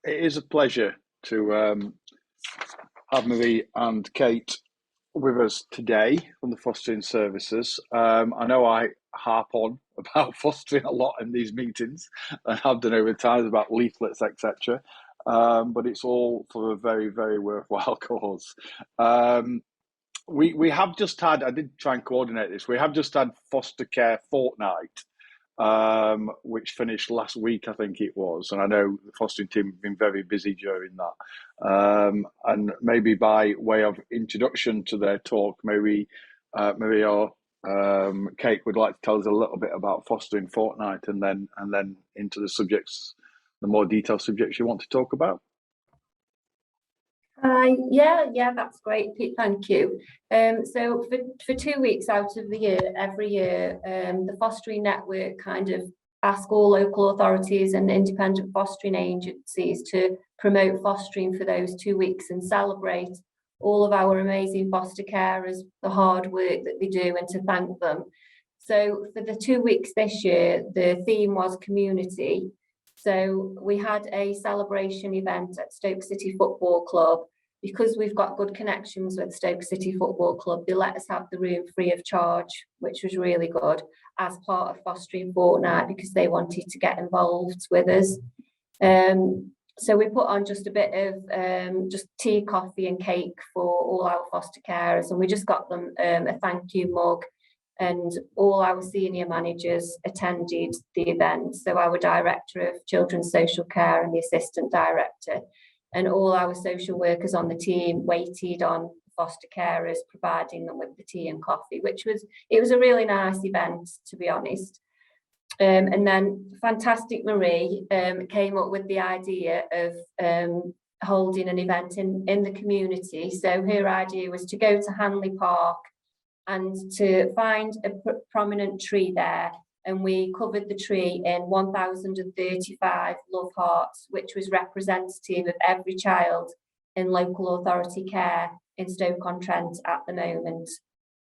It is a pleasure to have Marie and Kate with us today from the fostering services. I know I harp on about fostering a lot in these meetings, and have done over time about leaflets, etc. But it's all for a very, very worthwhile cause. We have just had, I did try and coordinate this, we have just had foster care fortnight, which finished last week, I think it was. And I know the fostering team have been very busy during that. And maybe by way of introduction to their talk, maybe Marie or Kate would like to tell us a little bit about fostering fortnight, and then into the subjects, the more detailed subjects you want to talk about. Yeah, that's great, Pete. Thank you. So for 2 weeks out of the year, every year, the Fostering Network kind of ask all local authorities and independent fostering agencies to promote fostering for those 2 weeks and celebrate all of our amazing foster carers, the hard work that they do, and to thank them. So for the 2 weeks this year, the theme was community. So we had a celebration event at Stoke City Football Club. Because we've got good connections with Stoke City Football Club, they let us have the room free of charge, which was really good, as part of Fostering Fortnight, because they wanted to get involved with us. So we put on just a bit of just tea, coffee and cake for all our foster carers, and we just got them a thank you mug. And all our senior managers attended the event. So our director of children's social care and the assistant director, and all our social workers on the team waited on foster carers, providing them with the tea and coffee, it was a really nice event, to be honest. And then fantastic Marie came up with the idea of holding an event in the community. So her idea was to go to Hanley Park and to find a prominent tree there. And we covered the tree in 1,035 love hearts, which was representative of every child in local authority care in Stoke-on-Trent at the moment.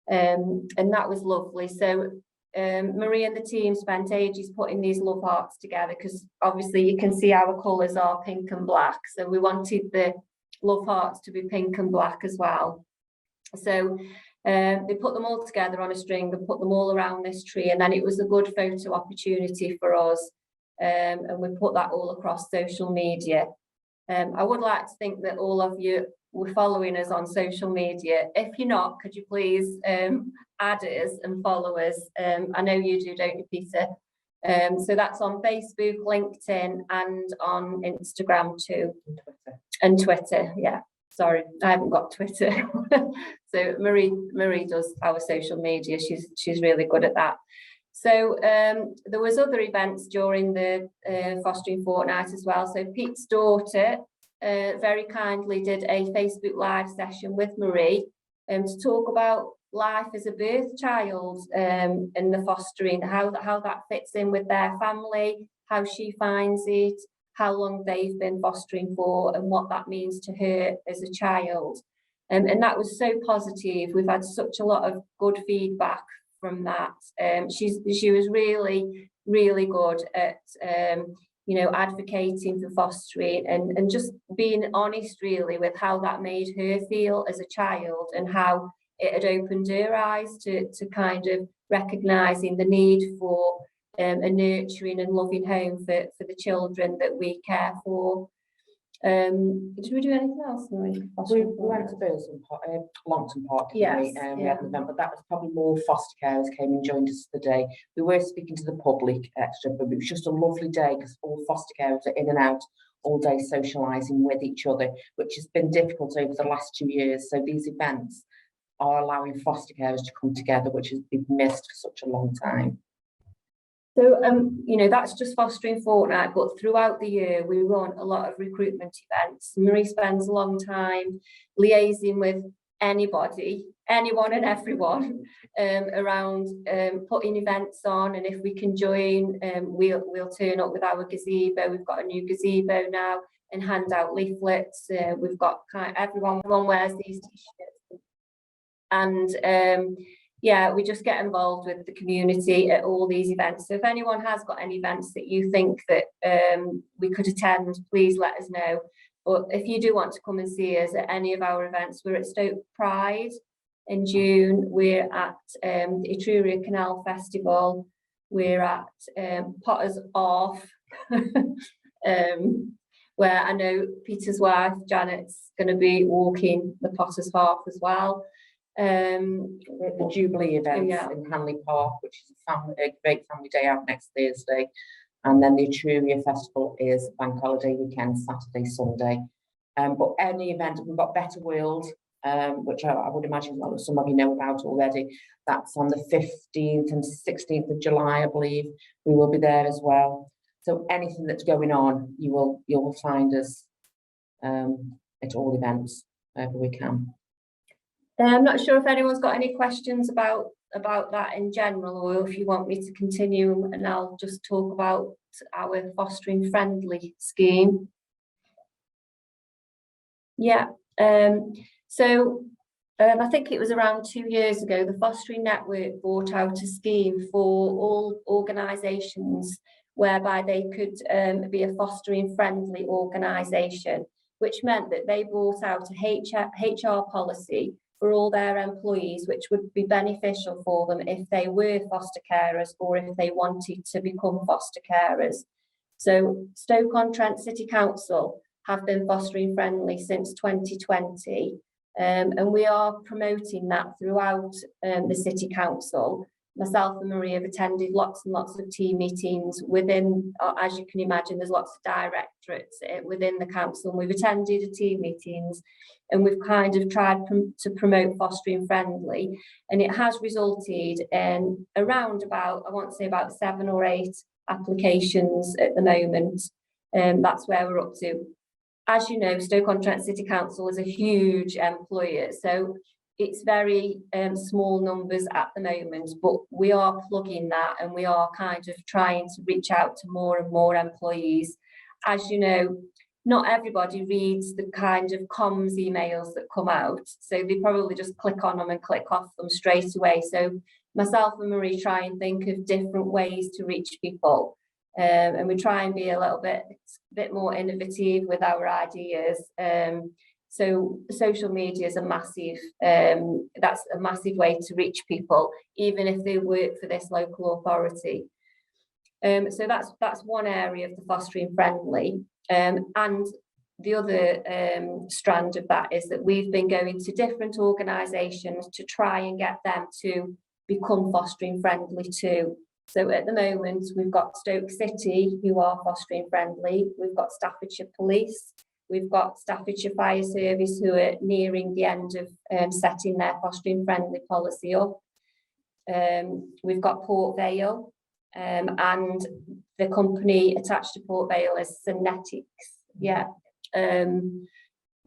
And that was lovely. So Marie and the team spent ages putting these love hearts together, because obviously you can see our colours are pink and black. So we wanted the love hearts to be pink and black as well. So they put them all together on a string and put them all around this tree, and then it was a good photo opportunity for us, and we put that all across social media. I would like to think that all of you were following us on social media. If you're not, could you please add us and follow us? I know you do, don't you, Peter? So that's on Facebook, LinkedIn and on Instagram too. And Twitter, yeah. Sorry, I haven't got Twitter. So Marie does our social media. She's really good at that. So there was other events during the fostering fortnight as well. So Pete's daughter very kindly did a Facebook Live session with Marie to talk about life as a birth child and the fostering, how that fits in with their family, how she finds it, how long they've been fostering for, and what that means to her as a child. And that was so positive. We've had such a lot of good feedback from that. She was really, really good at advocating for fostering and just being honest really with how that made her feel as a child, and how it had opened her eyes to kind of recognising the need for a nurturing and loving home for the children that we care for. Did we do anything else? We went to Burslem, Longton Park, yes, we had an event, but that was probably more foster carers came and joined us for the day. We were speaking to the public extra, but it was just a lovely day because all foster carers are in and out all day socialising with each other, which has been difficult over the last 2 years. So these events are allowing foster carers to come together, which has been missed for such a long time. So, that's just fostering fortnight, but throughout the year, we run a lot of recruitment events. Marie spends a long time liaising with anyone and everyone around putting events on, and if we can join, we'll turn up with our gazebo. We've got a new gazebo now, and hand out leaflets. We've got everyone wears these t-shirts, and yeah, we just get involved with the community at all these events. So if anyone has got any events that you think that we could attend, please let us know. But if you do want to come and see us at any of our events, we're at Stoke Pride in June, we're at the Etruria Canal Festival, we're at Potter's Off, where I know Peter's wife, Janet's going to be walking the Potter's Half as well. The Jubilee events in Hanley Park, which is a great family day out next Thursday. And then the Etruria Festival is bank holiday weekend, Saturday, Sunday. But any event, we've got Better World, which I would imagine some of you know about already. That's on the 15th and 16th of July, I believe. We will be there as well. So anything that's going on, you will find us at all events wherever we can. I'm not sure if anyone's got any questions about that in general, or if you want me to continue and I'll just talk about our fostering friendly scheme. Yeah, so I think it was around 2 years ago, the Fostering Network brought out a scheme for all organisations whereby they could be a fostering friendly organisation, which meant that they brought out a HR policy for all their employees, which would be beneficial for them if they were foster carers or if they wanted to become foster carers. So Stoke-on-Trent City Council have been fostering friendly since 2020, and we are promoting that throughout the City Council. Myself and Marie have attended lots and lots of team meetings within, as you can imagine, there's lots of directorates within the council, and we've attended the team meetings and we've kind of tried to promote fostering friendly, and it has resulted in around about, I want to say about 7 or 8 applications at the moment. That's where we're up to. As you know, Stoke-on-Trent City Council is a huge employer, so it's very small numbers at the moment, but we are plugging that and we are kind of trying to reach out to more and more employees. As you know, not everybody reads the kind of comms emails that come out, so they probably just click on them and click off them straight away. So myself and Marie try and think of different ways to reach people, and we try and be a little bit more innovative with our ideas. So social media is a massive, that's a massive way to reach people, even if they work for this local authority. So that's one area of the fostering friendly. And the other strand of that is that we've been going to different organisations to try and get them to become fostering friendly too. So at the moment, we've got Stoke City, who are fostering friendly. We've got Staffordshire Police. We've got Staffordshire Fire Service, who are nearing the end of setting their fostering friendly policy up. We've got Port Vale, and the company attached to Port Vale is Synetics. Yeah.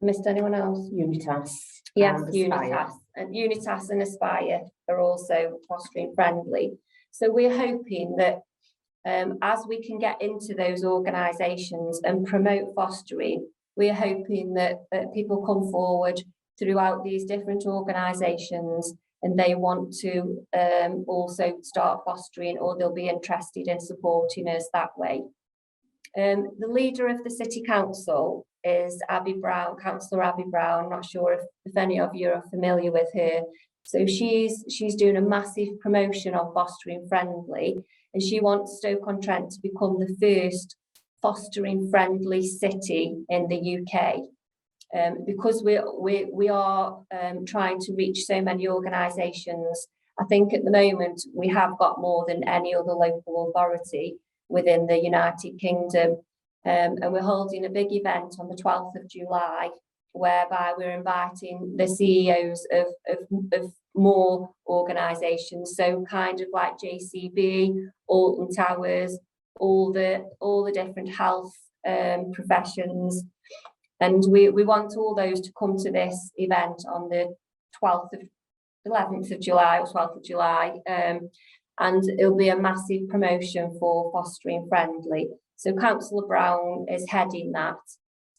Missed anyone else? Unitas. Yes, Unitas. And Unitas and Aspire are also fostering friendly. So we're hoping that as we can get into those organisations and promote fostering, we're hoping that people come forward throughout these different organisations and they want to also start fostering, or they'll be interested in supporting us that way. The leader of the City Council is Abby Brown, Councillor Abby Brown. I'm not sure if any of you are familiar with her. So she's doing a massive promotion of fostering friendly, and she wants Stoke-on-Trent to become the first fostering friendly city in the UK, because we are trying to reach so many organisations. I think at the moment we have got more than any other local authority within the United Kingdom, and we're holding a big event on the 12th of July whereby we're inviting the CEOs of more organisations, so kind of like JCB, Alton Towers, all the different health professions, and we want all those to come to this event on the 11th of July or 12th of July, and it'll be a massive promotion for fostering friendly. So Councillor Brown is heading that.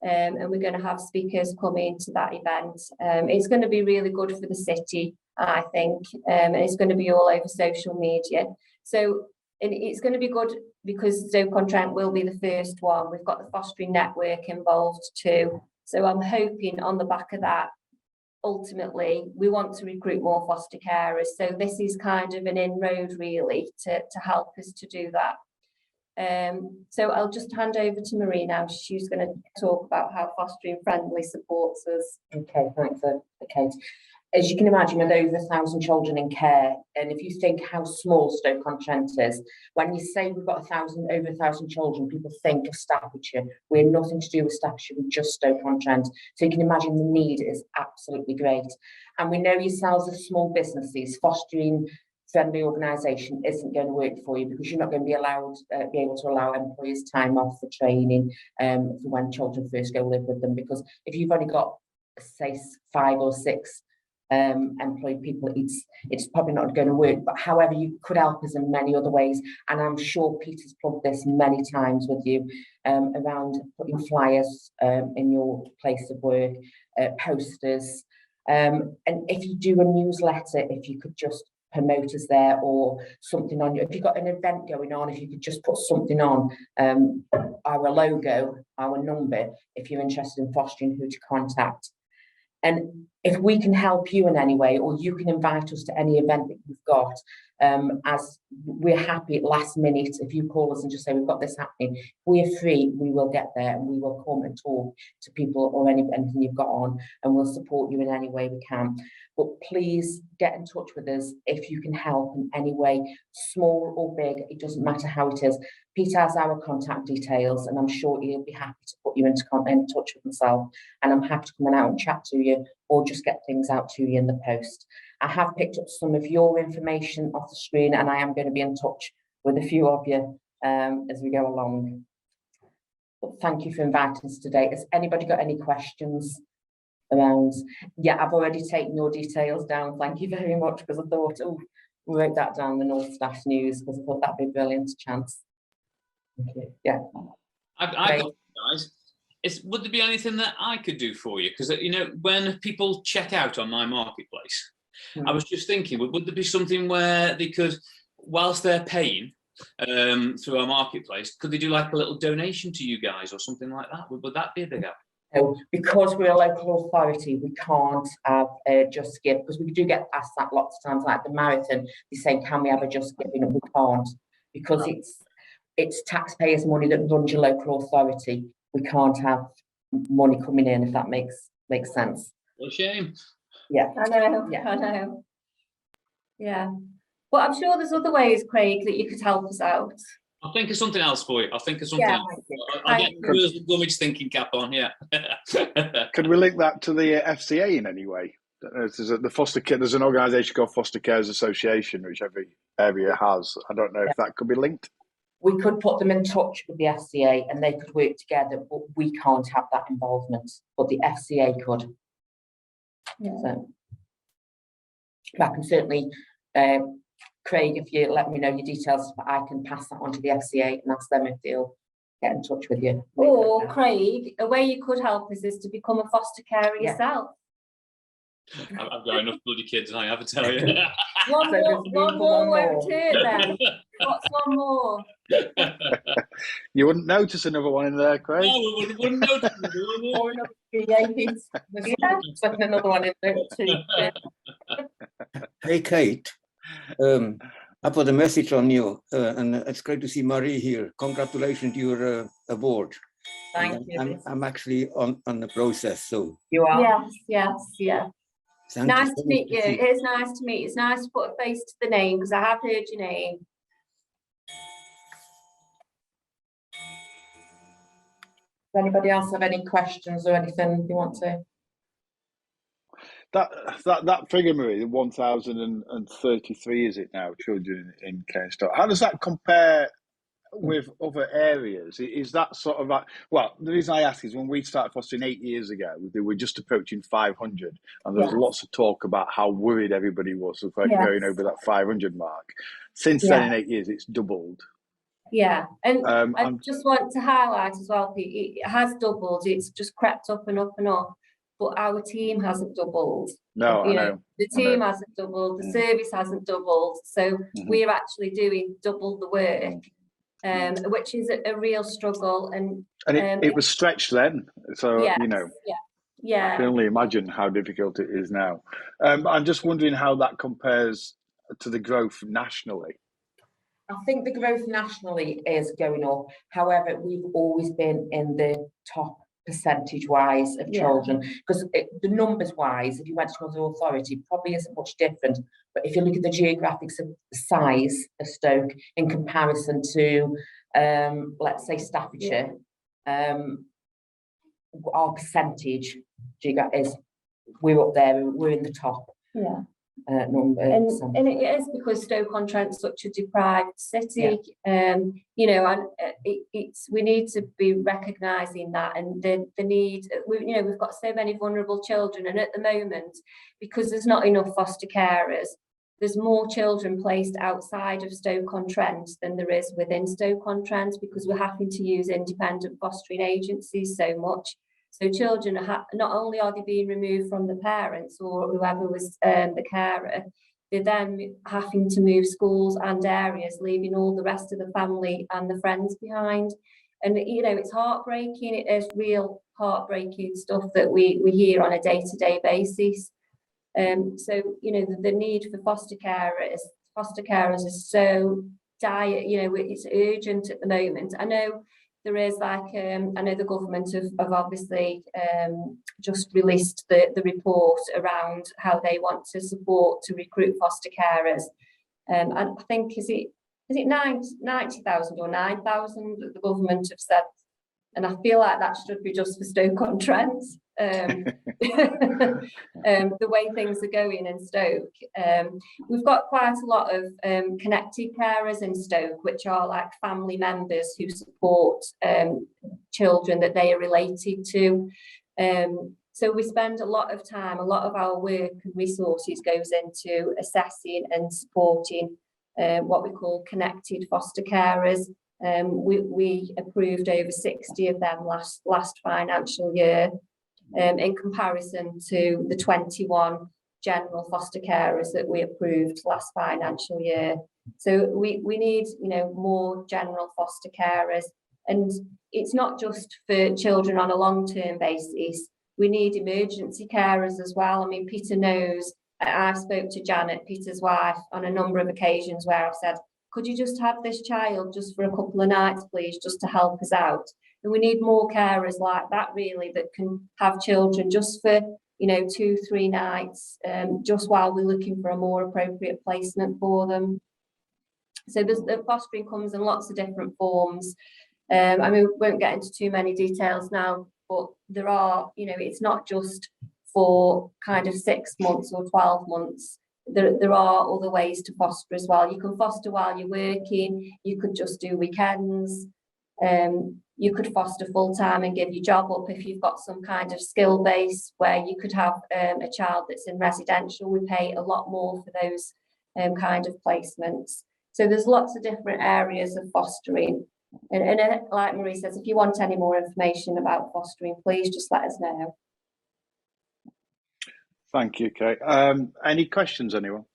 and we're going to have speakers coming to that event. It's going to be really good for the city, I think, and it's going to be all over social media. So and it's going to be good because Stoke-on-Trent will be the first one. We've got the fostering network involved too. So I'm hoping on the back of that, ultimately, we want to recruit more foster carers. So this is kind of an inroad really to help us to do that. So I'll just hand over to Marie now. She's going to talk about how Fostering Friendly supports us. Okay, thanks, Kate. As you can imagine, with over 1,000 children in care, and if you think how small Stoke-on-Trent is, when you say we've got over 1,000 children, people think of Staffordshire. We're nothing to do with Staffordshire, we're just Stoke-on-Trent. So you can imagine the need is absolutely great. And we know yourselves as small businesses, fostering friendly organisation isn't going to work for you because you're not going to be able to allow employees time off for training for when children first go live with them. Because if you've only got, say, 5 or 6 employed people, it's probably not going to work. But however, you could help us in many other ways, and I'm sure Peter's plugged this many times with you around putting flyers in your place of work, posters, and if you do a newsletter, if you could just promote us there or something on you. If you've got an event going on, if you could just put something on, our logo, our number, if you're interested in fostering, who to contact. And if we can help you in any way, or you can invite us to any event that you've got, as we're happy at last minute, if you call us and just say, we've got this happening, we're free, we will get there and we will come and talk to people or anything you've got on, and we'll support you in any way we can. But please get in touch with us if you can help in any way, small or big, it doesn't matter how it is. Peter has our contact details, and I'm sure he'll be happy to put you in touch with himself, and I'm happy to come out and chat to you or just get things out to you in the post. I have picked up some of your information off the screen, and I am going to be in touch with a few of you as we go along. But thank you for inviting us today. Has anybody got any questions around? Yeah, I've already taken your details down. Thank you very much, because I thought, oh, we wrote that down in the North Staff News because I thought that'd be a brilliant chance. Thank you. Yeah. I've got guys. Would there be anything that I could do for you? Because when people check out on my marketplace, I was just thinking, would there be something where they could, whilst they're paying through our marketplace, could they do like a little donation to you guys or something like that? Would that be a big help? So because we're a local authority, we can't have Just Give, because we do get asked that lots of times, like the marathon, they say, can we have a Just Giving? And we can't, because it's taxpayers' money that runs your local authority. We can't have money coming in, if that makes sense. What a shame. Yeah. I know, yeah. I know. Yeah. But I'm sure there's other ways, Craig, that you could help us out. I'll think of something else for you. I'll think of something else. I'll get the Gummidge thinking cap on, yeah. Could we link that to the FCA in any way? There's an organisation called Foster Carers Association, which every area has. I don't know if that could be linked. We could put them in touch with the FCA and they could work together, but we can't have that involvement. But the FCA could. Yeah. So I can certainly, Craig, if you let me know your details, I can pass that on to the FCA and ask them if they'll get in touch with you. Or Craig, a way you could help us is to become a foster carer yourself. I've got enough bloody kids, I have to tell you. one more won't hurt then. What's one more? You wouldn't notice another one in there, Craig. No, we wouldn't notice another one. Or another one in there too. Hey, Kate. I've got a message on you, and it's great to see Marie here. Congratulations to your award. Thank you. I'm actually on the process, so. You are? Yes. Nice to meet you. It is nice to meet you. It's nice to put a face to the name, because I have heard your name. Does anybody else have any questions or anything you want to? That figure, Marie, 1,033 is it now, children in care and Stoke. How does that compare with other areas? Is that sort of like, well, the reason I ask is when we started fostering 8 years ago, they were just approaching 500, and there was lots of talk about how worried everybody was about going over that 500 mark. Since then, in 8 years, it's doubled. Yeah, and I I'm just want to highlight as well, Pete, it has doubled. It's just crept up and up and up, but our team hasn't doubled. no, I know, The I know. team hasn't doubled, the service hasn't doubled, so we're actually doing double the work, which is a real struggle. And it was stretched then, so yes, I can only imagine how difficult it is now. I'm just wondering how that compares to the growth nationally. I think the growth nationally is going up. However, we've always been in the top percentage-wise of children, because the numbers-wise, if you went to another authority, probably isn't much different. But if you look at the geographics of the size of Stoke in comparison to, let's say, Staffordshire, our percentage is we're up there. We're in the top. Number. And it is because Stoke-on-Trent's such a deprived city, and it's we need to be recognising that, and the need. We've got so many vulnerable children, and at the moment, because there's not enough foster carers, there's more children placed outside of Stoke-on-Trent than there is within Stoke-on-Trent, because we're having to use independent fostering agencies so much. So children are not only are they being removed from the parents or whoever was the carer, they're then having to move schools and areas, leaving all the rest of the family and the friends behind. And it's heartbreaking. It is real heartbreaking stuff that we hear on a day-to-day basis. So the need for foster carers is so dire. It's urgent at the moment. I know. There is I know the government have obviously just released the report around how they want to support to recruit foster carers. And I think is it 90,000 or 9,000 that the government have said, and I feel like that should be just for Stoke-on-Trent. The way things are going in Stoke, we've got quite a lot of connected carers in Stoke, which are like family members who support children that they are related to. So we spend a lot of time, a lot of our work and resources goes into assessing and supporting what we call connected foster carers. We approved over 60 of them last financial year, in comparison to the 21 general foster carers that we approved last financial year. So we need more general foster carers, and it's not just for children on a long-term basis. We need emergency carers as well. I mean, Peter knows. I've spoke to Janet, Peter's wife, on a number of occasions where I've said, could you just have this child just for a couple of nights, please, just to help us out? And we need more carers like that, really, that can have children just for 2-3 nights, just while we're looking for a more appropriate placement for them. So the fostering comes in lots of different forms. I mean, we won't get into too many details now, but there are, it's not just for kind of 6 months or 12 months. There are other ways to foster as well. You can foster while you're working. You could just do weekends. You could foster full-time and give your job up if you've got some kind of skill base where you could have a child that's in residential. We pay a lot more for those kind of placements. So there's lots of different areas of fostering. And like Marie says, if you want any more information about fostering, please just let us know. Thank you, Kate. Any questions, anyone?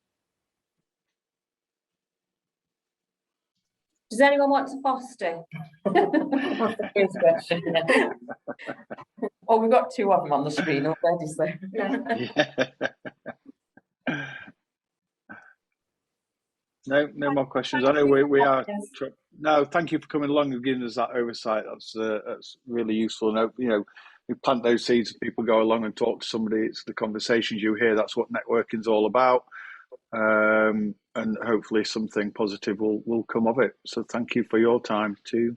Does anyone want to foster? That's the first question. Well, we've got 2 of them on the screen already, so. No more questions. I know we are. No, thank you for coming along and giving us that oversight. That's really useful. No, we plant those seeds. People go along and talk to somebody. It's the conversations you hear. That's what networking is all about. And hopefully something positive will come of it. So thank you for your time too.